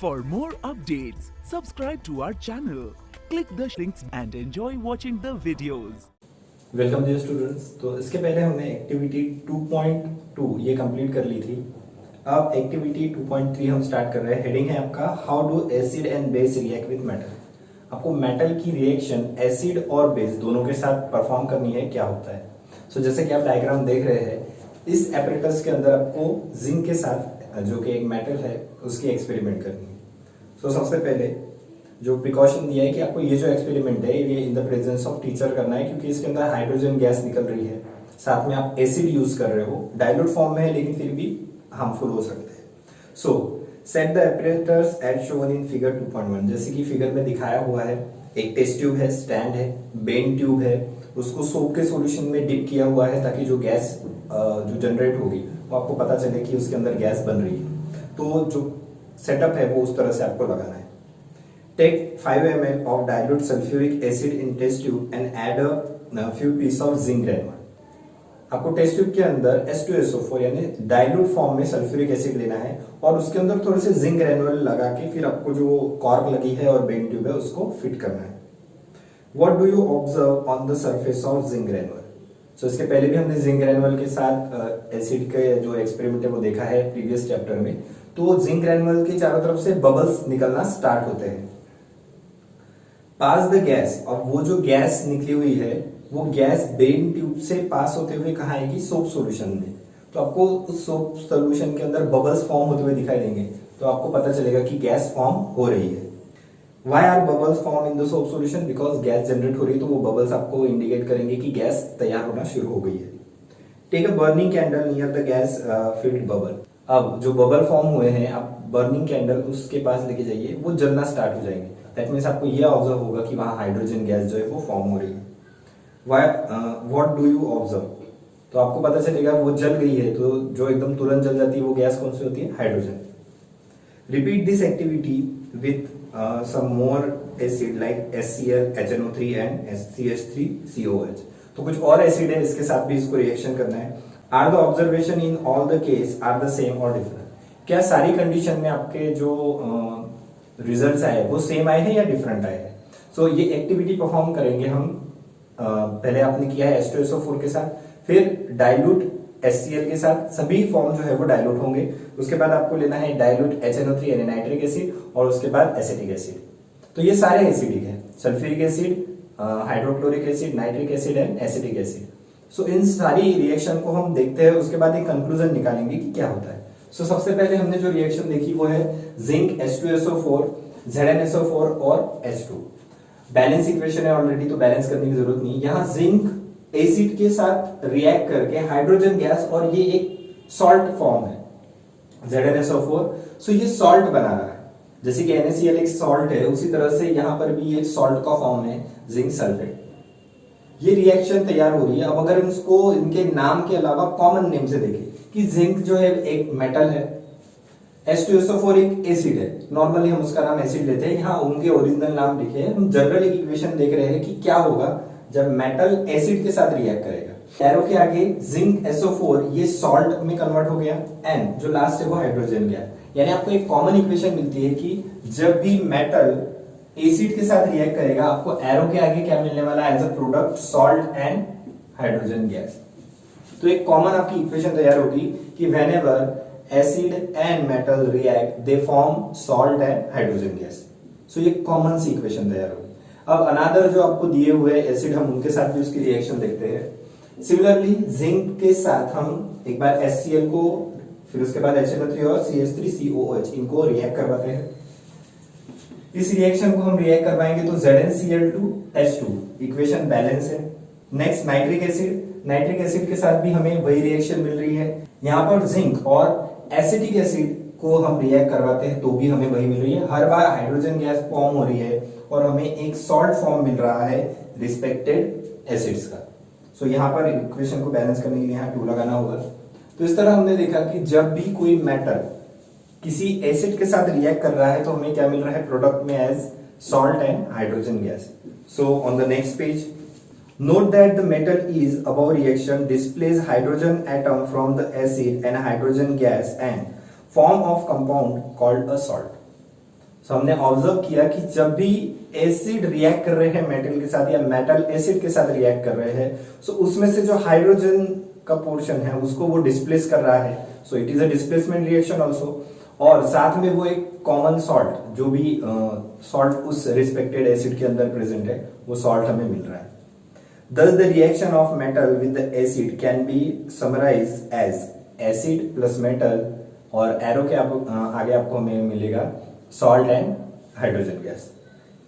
For more updates, subscribe to our channel, click the links and enjoy watching the videos. Welcome dear students. तो इसके पहले हमने activity 2.2 ये complete कर ली थी। अब एक्टिविटी 2.3 हम स्टार्ट कर रहे हैं। हेडिंग है आपका how do acid and base react with metal. आपको मेटल की रिएक्शन एसिड और बेस दोनों के साथ परफॉर्म करनी है, क्या होता है। सो जैसे कि आप डायग्राम देख रहे हैं, इस एपरेटस के अंदर आपको जिंक के साथ जो कि एक मेटल है उसकी एक्सपेरिमेंट करनी है। सो सबसे पहले जो प्रिकॉशन दिया है कि आपको ये जो एक्सपेरिमेंट है ये in the presence of teacher करना है, क्योंकि इसके अंदर हाइड्रोजन गैस निकल रही है, साथ में आप एसिड यूज कर रहे हो, डाइल्यूट फॉर्म में है लेकिन फिर भी हार्मफुल हो सकते हैं। So set the apparatus as shown in figure 2.1। जैसे कि फिगर में दिखाया हुआ है, एक टेस्ट ट्यूब है, स्टैंड है, बेन ट्यूब है, उसको सोप के सॉल्यूशन में डिप किया हुआ है ताकि जो गैस जो जनरेट होगी वो आपको पता चले कि उसके अंदर गैस बन रही है। तो जो सेटअप है वो उस तरह से आपको लगाना है। Take 5 ml of dilute sulfuric acid in test tube and add a few pieces of zinc granule। आपको टेस्ट ट्यूब के अंदर H2SO4 यानी डाइल्यूट फॉर्म में सल्फ्यूरिक एसिड लेना है और उसके अंदर थोड़े से जिंक ग्रैन्युल लगा के फिर आपको जो कॉर्क लगी है और बेन ट्यूब है उसको फिट करना है। What do you observe on the surface of zinc granule? सो इसके पहले भी हमने जिंक ग्रैन्युल के साथ एसिड के जो एक्सपेरिमेंट है वो देखा है प्रीवियस चैप्टर में। तो जिंक ग्रैन्युल के चारों तरफ से बबल्स निकलना स्टार्ट होते हैं। पास द गैस, और वो जो गैस निकली हुई है वो गैस बेन ट्यूब से पास होते हुए कहाँ आएगी, सोप सॉल्यूशन में। तो आपको उस सोप सॉल्यूशन के अंदर बबल्स फॉर्म होते हुए दिखाई देंगे, तो आपको पता चलेगा कि गैस फॉर्म हो रही है। Why are bubbles formed in the soap solution? Because gas generate हो रही है, तो वो बबल्स आपको इंडिकेट करेंगे कि गैस तैयार होना शुरू हो गई है। Take a burning candle near the gas filled bubble. अब जो बबल फॉर्म हुए हैं आप बर्निंग कैंडल उसके पास लेके जाइए, वो जलना स्टार्ट हो जाएंगे। दैट मीन्स आपको ये ऑब्जर्व होगा कि वहां हाइड्रोजन गैस जो है वो फॉर्म हो रही है। What do you observe? तो आपको पता चलेगा वो जल गई है, तो जो एकदम तुरंत जल जाती है वो गैस कौन सी होती है, hydrogen. Repeat this activity with some more acid like HCl, HNO3 and CH3COH। तो कुछ और एसिड है, इसके साथ भी इसको रिएक्शन करना है। Are the observation in all the case are the same or different? क्या सारी कंडीशन में आपके जो रिजल्ट्स आए वो सेम आए हैं या डिफरेंट आए हैं? सो ये एक्टिविटी परफॉर्म करेंगे हम। पहले आपने किया है H2SO4 के साथ, फिर डाइल्यूट HCl के साथ, सभी फॉर्म जो है वो डाइल्यूट होंगे। उसके बाद आपको लेना है डाइल्यूट HNO3 यानी नाइट्रिक एसिड, और उसके बाद एसिटिक एसिड। तो ये सारे एसिडिक है, sulphuric acid, hydrochloric acid, nitric acid and acetic acid. So इन सारी रिएक्शन को हम देखते हैं, उसके बाद एक कंक्लूजन निकालेंगे कि क्या होता है। सो सबसे पहले हमने जो रिएक्शन देखी वो है जिंक H2SO4, ZnSO4 और H2। बैलेंस इक्वेशन है ऑलरेडी, तो बैलेंस करने की जरूरत नहीं। यहाँ जिंक एसिड के साथ रिएक्ट करके हाइड्रोजन गैस, और ये एक सॉल्ट फॉर्म है ZnSO4। सो ये सॉल्ट बना रहा है, जैसे कि NaCl एक सॉल्ट है, उसी तरह से यहाँ पर भी एक सॉल्ट का फॉर्म है जिंक सल्फेट। ये रिएक्शन तैयार हो रही है। अब अगर इसको इनके नाम के अलावा कॉमन नेम से देखें कि जिंक जो है एक मेटल है, H2SO4 एक एसिड है, नॉर्मली हम उसका नाम एसिड लेते हैं, यहाँ उनके ओरिजिनल नाम लिखे हैं। हम जनरल एक इक्वेशन देख रहे हैं कि क्या होगा जब मेटल एसिड के साथ रिएक्ट करेगा। एरो के आगे जिंक SO4 ये सॉल्ट में कन्वर्ट हो गया, एंड जो लास्ट है वो हाइड्रोजन गया। यानी आपको एक कॉमन इक्वेशन मिलती है कि जब भी मेटल एसिड के साथ रिएक्ट करेगा आपको एरो के आगे क्या मिलने वाला है, as a product salt and hydrogen gas. तो एक कॉमन आपकी इक्वेशन तैयार होगी कि whenever acid and metal react they form salt and hydrogen gas. So ये कॉमन सी इक्वेशन तैयार होगी। अब अनादर जो आपको दिए हुए एसिड, हम उनके साथ भी उसकी रिएक्शन देखते हैं। सिमिलरली जिंक के साथ हम एक बार HCl को, फिर उसके बाद HNO3 और CH3COH इनको रिएक्ट करवाते हैं। इस रिएक्शन को हम रिएक्ट करवाएंगे तो ZnCl2H2 इक्वेशन बैलेंस है। Next nitric acid, nitric acid के साथ भी हमें वही रिएक्शन मिल रही है। यहाँ पर जिंक और एसिटिक एसिड को हम रिएक्ट करवाते हैं तो भी हमें वही मिल रही है। हर बार हाइड्रोजन गैस फॉर्म हो रही है और हमें एक सॉल्ट फॉर्म मिल रहा है रिस्पेक्टेड एसिड्स का। सो यहाँ पर इक्वेशन को बैलेंस करने के लिए यहाँ 2 लगाना होगा। तो इस तरह हमने देखा कि जब भी कोई मेटल किसी एसिड के साथ रिएक्ट कर रहा है तो हमें क्या मिल रहा है प्रोडक्ट में, as salt and hydrogen gas. So on the next page, note that the metal is above reaction displays hydrogen atom from the acid and hydrogen gas and form of compound called a salt। सो हमने observe किया कि जब भी acid react कर रहे हैं metal के साथ या मेटल एसिड के साथ रिएक्ट कर रहे हैं, सो उसमें से जो हाइड्रोजन का पोर्शन है उसको वो डिस्प्लेस कर रहा है, so it is a displacement reaction also. और साथ में वो एक कॉमन सॉल्ट, जो भी सॉल्ट उस रिस्पेक्टेड एसिड के अंदर प्रेजेंट है, वो सॉल्ट हमें मिल रहा है। Thus the reaction of metal with the acid can be summarized as acid plus metal, और एरो के आगे आपको हमें मिलेगा salt and hydrogen gas.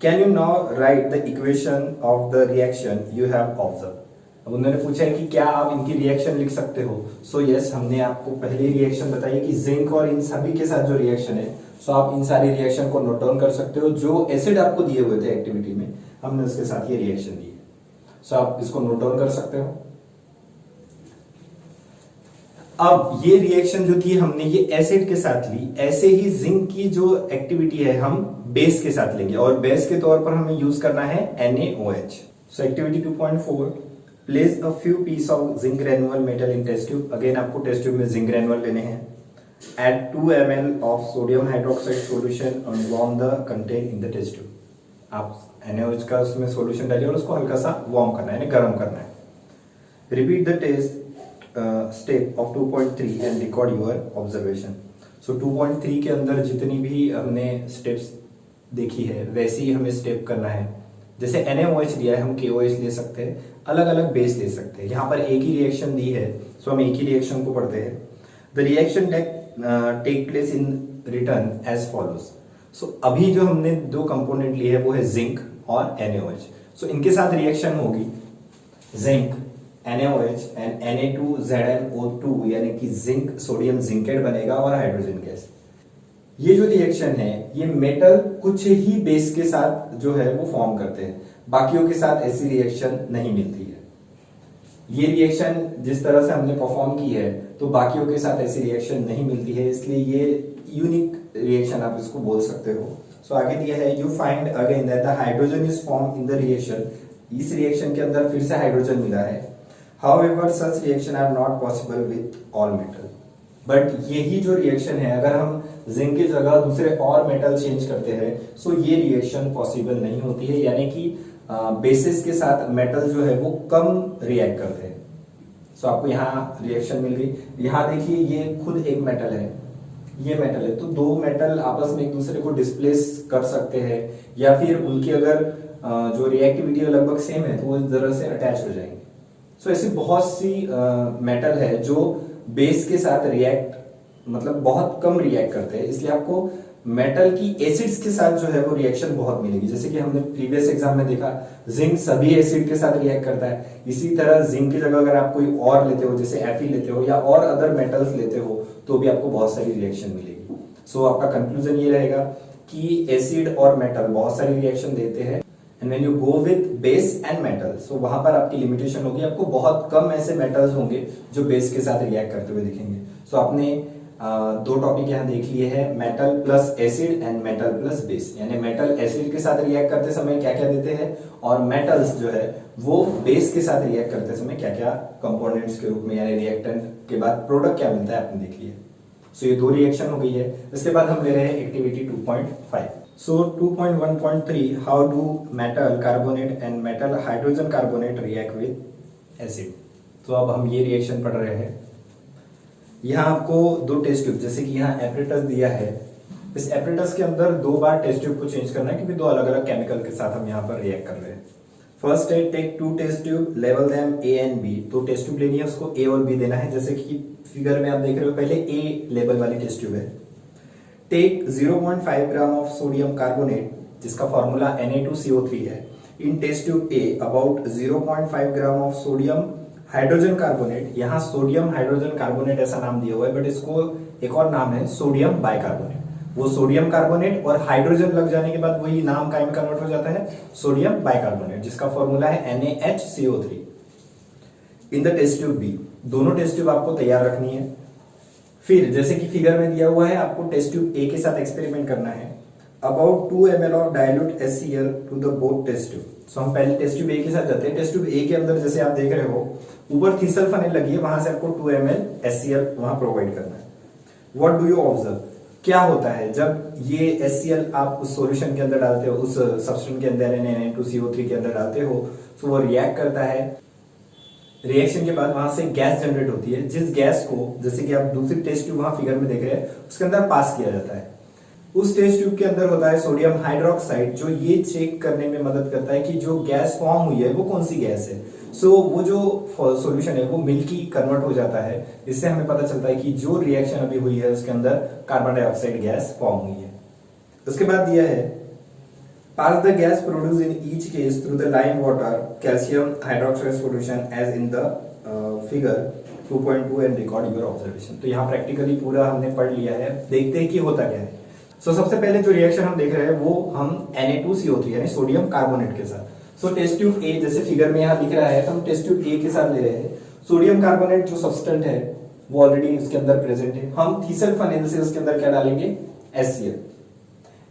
Can you now write the equation of the reaction you have observed? अब उन्होंने पूछा है कि क्या आप इनकी रिएक्शन लिख सकते हो। सो यस, हमने आपको पहले रिएक्शन बताई कि जिंक और इन सभी के साथ जो रिएक्शन है, सो आप इन सारी रिएक्शन को नोट डाउन कर सकते हो। जो एसिड आपको दिए हुए थे एक्टिविटी में, हमने उसके साथ ये रिएक्शन दी है, सो आप इसको नोट डाउन कर सकते हो। अब ये रिएक्शन जो थी हमने ये एसिड के साथ ली, ऐसे ही जिंक की जो एक्टिविटी है हम बेस के साथ लेंगे, और बेस के तौर पर हमें यूज करना है NaOH। So activity 2.4, place a few piece of zinc granule metal in test tube. Again आपको टेस्ट ट्यूब में जिंक ग्रेनुअल लेने हैं। Add 2 ml of sodium hydroxide solution and warm the content in the test tube. आप NaOH का उसमें solution डालिए और उसको हल्का सा वार्म करना है, यानी गर्म करना है। Repeat the test step of 2.3 and record your observation. So 2.3 के अंदर जितनी भी हमने स्टेप्स देखी है वैसे ही हमें स्टेप करना है। जैसे NaOH दिया है, हम KOH ले सकते हैं, अलग अलग बेस ले सकते हैं। यहाँ पर एक ही रिएक्शन दी है, सो हम एक ही रिएक्शन को पढ़ते हैं। The reaction take place in return as follows. So अभी जो हमने दो कंपोनेंट लिए है वो है जिंक और NaOH। सो इनके साथ रिएक्शन होगी जिंक NaOH एंड Na2ZnO2, यानी कि जिंक सोडियम जिंकेट बनेगा और हाइड्रोजन गैस। ये जो रिएक्शन है ये मेटल कुछ ही बेस के साथ जो है वो फॉर्म करते हैं, बाकियों के साथ ऐसी रिएक्शन नहीं मिलती है। ये रिएक्शन जिस तरह से हमने परफॉर्म की है तो बाकियों के साथ ऐसी रिएक्शन नहीं मिलती है, इसलिए ये यूनिक रिएक्शन आप इसको बोल सकते हो। सो आगे दिया है you find again that the hydrogen is form in the reaction. इस रिएक्शन के अंदर फिर से हाइड्रोजन मिला है। However such reaction are not possible with all metal. But यही जो रिएक्शन है, अगर हम जिंक की जगह दूसरे और मेटल चेंज करते हैं सो ये रिएक्शन पॉसिबल नहीं होती है, यानी कि बेसिस के साथ मेटल जो है वो कम रिएक्ट करते हैं। सो आपको यहाँ रिएक्शन मिल गई। यहाँ देखिए ये खुद एक मेटल है, ये मेटल है, तो दो मेटल आपस में एक दूसरे को डिस्प्लेस कर सकते हैं, या फिर उनकी अगर जो रिएक्टिविटी लगभग सेम है तो वो इस तरह से अटैच हो जाएंगे। सो ऐसी बहुत सी मेटल है जो बेस के साथ रिएक्ट मतलब बहुत कम रिएक्ट करते हैं, इसलिए आपको मेटल की एसिड्स के साथ जो है वो रिएक्शन बहुत मिलेगी। जैसे कि हमने प्रीवियस एग्जाम में देखा जिंक सभी एसिड के साथ रिएक्ट करता है, इसी तरह जिंक की जगह अगर आप कोई और लेते हो, जैसे Fe लेते हो या और अदर मेटल्स लेते हो, तो भी आपको बहुत सारी रिएक्शन मिलेगी। सो आपका कंक्लूजन ये रहेगा कि एसिड और मेटल बहुत सारी रिएक्शन देते हैं, and when you go with base and metal, so वहां पर आपकी लिमिटेशन होगी, आपको बहुत कम ऐसे मेटल्स होंगे जो बेस के साथ रिएक्ट करते हुए दिखेंगे। सो आपने दो टॉपिक यहाँ देख लिए हैं, metal plus acid and metal plus base, यानी मेटल एसिड के साथ रिएक्ट करते समय क्या क्या देते हैं, और मेटल्स जो है वो बेस के साथ रिएक्ट करते समय क्या क्या कंपोनेंट्स के रूप में, यानी रिएक्टेंट के बाद प्रोडक्ट क्या मिलता है, आपने देख लिया। सो ये दो रिएक्शन हो गई है। इसके बाद हम ले रहे हैं activity 2.5। So 2.1.3 how do metal carbonate and metal hydrogen carbonate react with acid. तो अब हम ये रिएक्शन पढ़ रहे हैं। यहाँ आपको दो टेस्ट ट्यूब, जैसे कि यहाँ एपरेटस दिया है, इस एपरेटस के अंदर दो बार टेस्ट ट्यूब को चेंज करना है, क्योंकि दो अलग अलग केमिकल के साथ हम यहाँ पर रिएक्ट कर रहे हैं। फर्स्ट है टेक 2 टेस्ट ट्यूब, लेवल देम A एंड B। तो टेस्ट ट्यूब लेनी है, उसको A और B देना है, जैसे कि फिगर में आप देख रहे हो, पहले A लेवल वाली टेस्ट ट्यूब है। Take 0.5 gram of sodium carbonate, जिसका फॉर्मूला Na2CO3 है, in test tube A about 0.5 gram of sodium hydrogen carbonate. यहाँ सोडियम हाइड्रोजन कार्बोनेट ऐसा नाम दिया हुआ है, बट इसको एक और नाम है सोडियम बाइकार्बोनेट। वो सोडियम कार्बोनेट और हाइड्रोजन लग जाने के बाद वही नाम का कन्वर्ट हो जाता है सोडियम बाइकार्बोनेट, जिसका फॉर्मूला है NaHCO3 in the test tube B। दोनों टेस्ट ट्यूब आपको तैयार रखनी है। फिर जैसे कि फिगर में दिया हुआ है, आपको टेस्ट ट्यूब A के साथ एक्सपेरिमेंट करना है। About 2 ml of dilute HCl to the both test tube. So हम पहले टेस्ट ट्यूब A के साथ जाते हैं। टेस्ट ट्यूब A के अंदर जैसे आप देख रहे हो ऊपर थीसल फनेल लगी है, वहां से आपको 2 ml HCl वहां प्रोवाइड करना है। व्हाट डू यू ऑब्जर्व, क्या होता है जब ये HCl आप उस सॉल्यूशन के अंदर डालते हो, उस सब्सटेंस के अंदर Na2CO3 के अंदर डालते हो, तो वो रिएक्ट करता है। रिएक्शन के बाद वहां से गैस जनरेट होती है, जिस गैस को जैसे कि आप दूसरी टेस्ट ट्यूब वहां फिगर में देख रहे हैं उसके अंदर पास किया जाता है। उस टेस्ट ट्यूब के अंदर होता है सोडियम हाइड्रोक्साइड, जो ये चेक करने में मदद करता है कि जो गैस फॉर्म हुई है वो कौन सी गैस है। वो जो सॉल्यूशन है वो मिल्की कन्वर्ट हो जाता है। इससे हमें पता चलता है कि जो रिएक्शन अभी हुई है उसके अंदर कार्बन डाइऑक्साइड गैस फॉर्म हुई है। उसके बाद दिया है pass the gas produced in each case through the lime water calcium hydroxide solution as in the figure 2.2 and record your observation। तो यहाँ प्रैक्टिकली पूरा हमने पढ़ लिया है, देखते हैं कि होता क्या है। सबसे पहले जो रिएक्शन हम देख रहे हैं वो हम Na2CO3 यानी सोडियम कार्बोनेट के साथ। टेस्ट ट्यूब ए जैसे फिगर में यहाँ दिख रहा है, तो हम टेस्ट ट्यूब ए के साथ ले रहे हैं। सोडियम कार्बोनेट जो सब्सटेंट है वो ऑलरेडी इसके अंदर प्रेजेंट है। हम थीसल्फानेल से उसके अंदर क्या डालेंगे, HCl।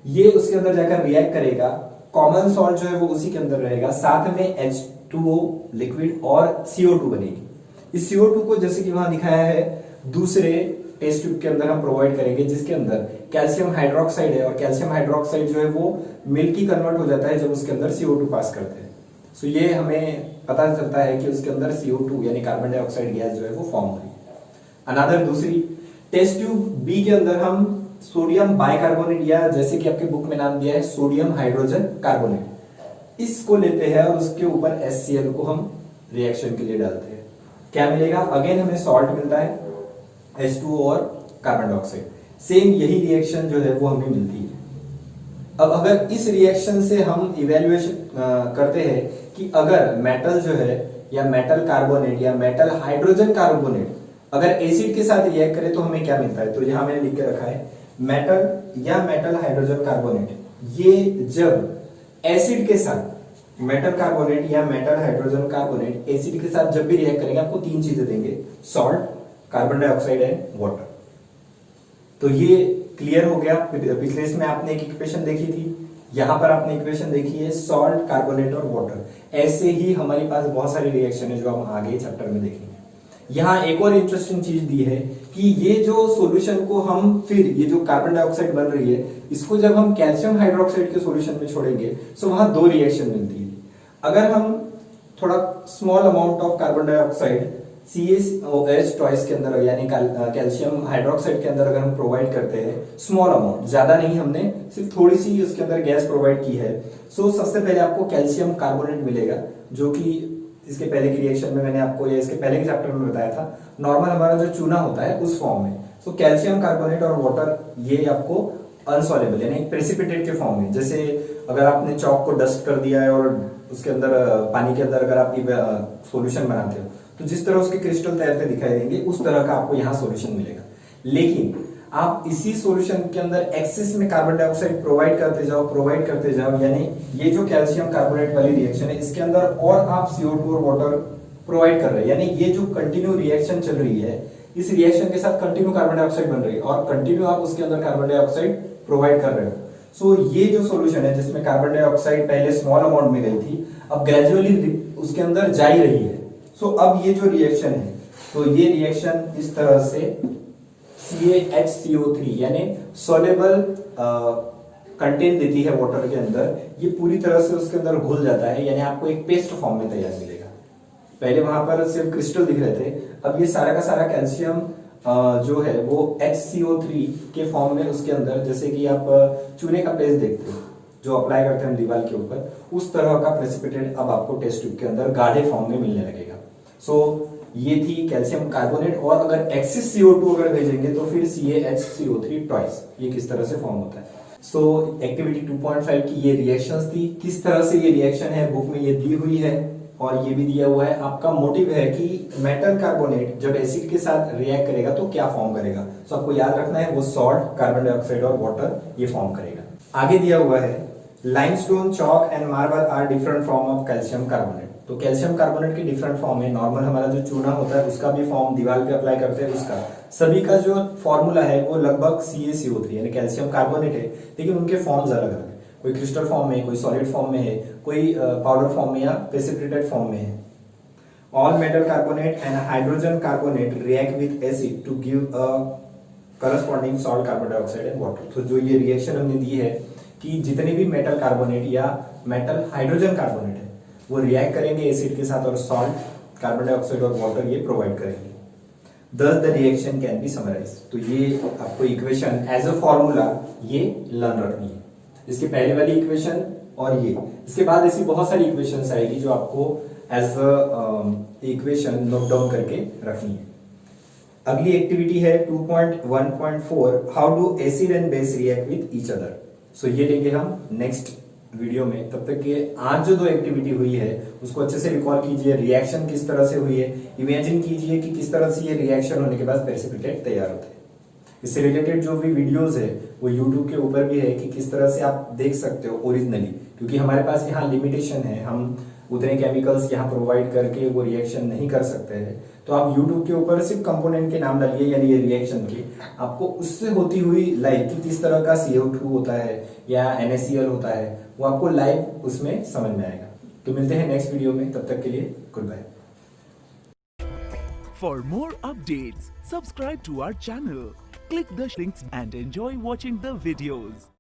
ये उसके अंदर जाकर रिएक्ट करेगा, कॉमन सॉल्ट जो है वो उसी के अंदर रहेगा, साथ में H2O लिक्विड और CO2 बनेगी। इस CO2 को जैसे कि वहां दिखाया है दूसरे टेस्ट ट्यूब के अंदर हम प्रोवाइड करेंगे, जिसके अंदर कैल्शियम हाइड्रोक्साइड है, और कैल्शियम हाइड्रोक्साइड जो है वो मिल्की कन्वर्ट हो जाता है जब उसके अंदर CO2 पास करते हैं। ये हमें पता चलता है कि उसके अंदर CO2 यानी कार्बन डाइऑक्साइड गैस जो है वो फॉर्म हुई। अनदर दूसरी टेस्ट ट्यूब बी के अंदर हम सोडियम बाइकार्बोनेट या जैसे कि आपके बुक में नाम दिया है सोडियम हाइड्रोजन कार्बोनेट, इसको लेते हैं और उसके ऊपर HCl को हम रिएक्शन के लिए डालते हैं। क्या मिलेगा, अगेन हमें सॉल्ट मिलता है, H2O और कार्बन डाइऑक्साइड। सेम यही रिएक्शन जो है वो हमें मिलती है। अब अगर इस रिएक्शन से हम इवेल्युएशन करते हैं कि अगर मेटल जो है या मेटल कार्बोनेट या मेटल हाइड्रोजन कार्बोनेट अगर एसिड के साथ रिएक्ट करे तो हमें क्या मिलता है, तो यहां मैंने लिख के रखा है मेटल या मेटल हाइड्रोजन कार्बोनेट, ये जब एसिड के साथ मेटल कार्बोनेट या मेटल हाइड्रोजन कार्बोनेट एसिड के साथ जब भी रिएक्ट करेंगे आपको तीन चीजें देंगे, salt, carbon dioxide and water. तो ये क्लियर हो गया। पिछले इसमें आपने एक इक्वेशन देखी थी, यहां पर आपने इक्वेशन देखी है सॉल्ट, कार्बोनेट और वाटर। ऐसे ही हमारे पास बहुत सारे रिएक्शन है जो हम आगे चैप्टर में देखेंगे। यहाँ एक और इंटरेस्टिंग चीज दी है कि ये जो सॉल्यूशन को हम फिर ये जो कार्बन डाइऑक्साइड बन रही है इसको जब हम कैल्शियम हाइड्रोक्साइड के सॉल्यूशन में छोड़ेंगे तो वहां दो रिएक्शन मिलती है। अगर हम थोड़ा small amount of carbon dioxide CaOH टॉइस के अंदर यानी कैल्शियम हाइड्रोक्साइड के अंदर अगर हम प्रोवाइड करते हैं, स्मॉल अमाउंट, ज्यादा नहीं, हमने सिर्फ थोड़ी सी उसके अंदर गैस प्रोवाइड की है, सबसे पहले आपको कैल्शियम कार्बोनेट मिलेगा, जो कि इसके पहले की रिएक्शन में मैंने आपको या इसके पहले के चैप्टर में बताया था, नॉर्मल हमारा जो चूना होता है उस फॉर्म में। कैल्शियम कार्बोनेट और वाटर ये आपको अनसॉलेबल यानी प्रेसिपिटेट के फॉर्म में, जैसे अगर आपने चौक को डस्ट कर दिया है और उसके अंदर पानी के अंदर अगर आप सॉल्यूशन बनाते हो तो जिस तरह उसके क्रिस्टल तैरते दिखाई देंगे उस तरह का आपको यहाँ सॉल्यूशन मिलेगा। लेकिन आप इसी सॉल्यूशन के अंदर एक्सेस में कार्बन डाइऑक्साइड प्रोवाइड करते जाओ, यानी ये जो कैल्शियम कार्बोनेट वाली रिएक्शन है इसके अंदर और आप CO2 और वाटर प्रोवाइड कर रहे हैं, यानी ये जो कंटिन्यू रिएक्शन चल रही है इस रिएक्शन के साथ कंटिन्यू कार्बन डाइऑक्साइड बन रही है और कंटिन्यू आप उसके अंदर कार्बन डाइऑक्साइड प्रोवाइड कर रहे हो। ये जो सॉल्यूशन है जिसमें कार्बन डाइऑक्साइड पहले स्मॉल अमाउंट में गई थी अब ग्रेजुअली उसके अंदर जा ही रही है। अब ये जो रिएक्शन है तो ये रिएक्शन इस तरह से CaHCO3 यानी सोलेबल कंटेंट देती है वाटर के अंदर, ये पूरी तरह से उसके अंदर घुल जाता है, यानी आपको एक पेस्ट फॉर्म में तैयार मिलेगा। पहले वहां पर सिर्फ क्रिस्टल दिख रहे थे, अब ये सारा का सारा कैल्शियम जो है वो HCO3 के फॉर्म में उसके अंदर, जैसे कि आप चूने का पेस्ट देखते हो जो अप्लाई करते हैं दीवार के ऊपर, उस तरह का प्रेसिपिटेट अब आपको टेस्ट ट्यूब के अंदर गाढ़े फॉर्म में मिलने लगेगा। ये थी कैल्शियम कार्बोनेट, और अगर एक्सिस CO2 अगर भेजेंगे तो फिर CaHCO3 टॉइस, ये किस तरह से फॉर्म होता है। एक्टिविटी 2.5 की ये रिएक्शंस थी, किस तरह से ये रिएक्शन है बुक में ये दी हुई है और ये भी दिया हुआ है। आपका मोटिव है कि मेटल कार्बोनेट जब एसिड के साथ रिएक्ट करेगा तो क्या फॉर्म करेगा, आपको याद रखना है वो सॉल्ट, कार्बन डाइऑक्साइड और वाटर ये फॉर्म करेगा। आगे दिया हुआ है limestone, chalk and marble are different form of calcium carbonate. तो कैल्शियम कार्बोनेट के डिफरेंट फॉर्म है, नॉर्मल हमारा जो चूना होता है उसका भी फॉर्म दीवार पे अप्लाई करते हैं उसका, सभी का जो फॉर्मूला है वो लगभग CaCO3 यानी कैल्शियम कार्बोनेट है, लेकिन उनके फॉर्म्स अलग अलग है, कोई क्रिस्टल फॉर्म में, कोई सॉलिड फॉर्म में है, कोई पाउडर फॉर्म में या प्रेसिपिटेटेड फॉर्म में है। All metal carbonate and hydrogen carbonate react with acid to give a corresponding salt, carbon dioxide and water. तो जो ये रिएक्शन हमने दी है कि जितने भी मेटल कार्बोनेट या मेटल हाइड्रोजन कार्बोनेट है वो रिएक्ट करेंगे एसिड के साथ और सॉल्ट, कार्बन डाइऑक्साइड और वाटर ये प्रोवाइड करेंगे। Thus the reaction can be summarized। तो ये आपको इक्वेशन एज अ फॉर्मूला ये लर्न रखनी है, इसके पहले वाली इक्वेशन और ये, इसके बाद ऐसी बहुत सारी इक्वेशंस आएगी जो आपको as a equation note down करके रखनी है। अगली एक्टिविटी है 2.1.4 how do acid and base react with each other. So ये लेंगे हम नेक्स्ट वीडियो में। तब तक के आज जो दो एक्टिविटी हुई है उसको अच्छे से रिकॉल कीजिए, रिएक्शन किस तरह से हुई है, इमेजिन कीजिए कि किस तरह से ये रिएक्शन होने के बाद प्रेसिपिटेट तैयार होते हैं। इससे रिलेटेड जो भी वीडियोस है वो यूट्यूब के ऊपर भी है कि किस तरह से आप देख सकते हो ओरिजिनली, क्योंकि हमारे पास यहाँ लिमिटेशन है, हम उतने केमिकल्स यहाँ प्रोवाइड करके वो रिएक्शन नहीं कर सकते हैं। तो आप यूट्यूब के ऊपर सिर्फ कंपोनेंट के नाम डालिए, यानी ये रिएक्शन के, आपको उससे होती हुई लाइव कि किस तरह का CO2 होता है या NaCl होता है वो आपको लाइव उसमें समझ में आएगा। तो मिलते हैं नेक्स्ट वीडियो में, तब तक के लिए good bye. For more updates, subscribe to our channel, click the links and enjoy watching the videos.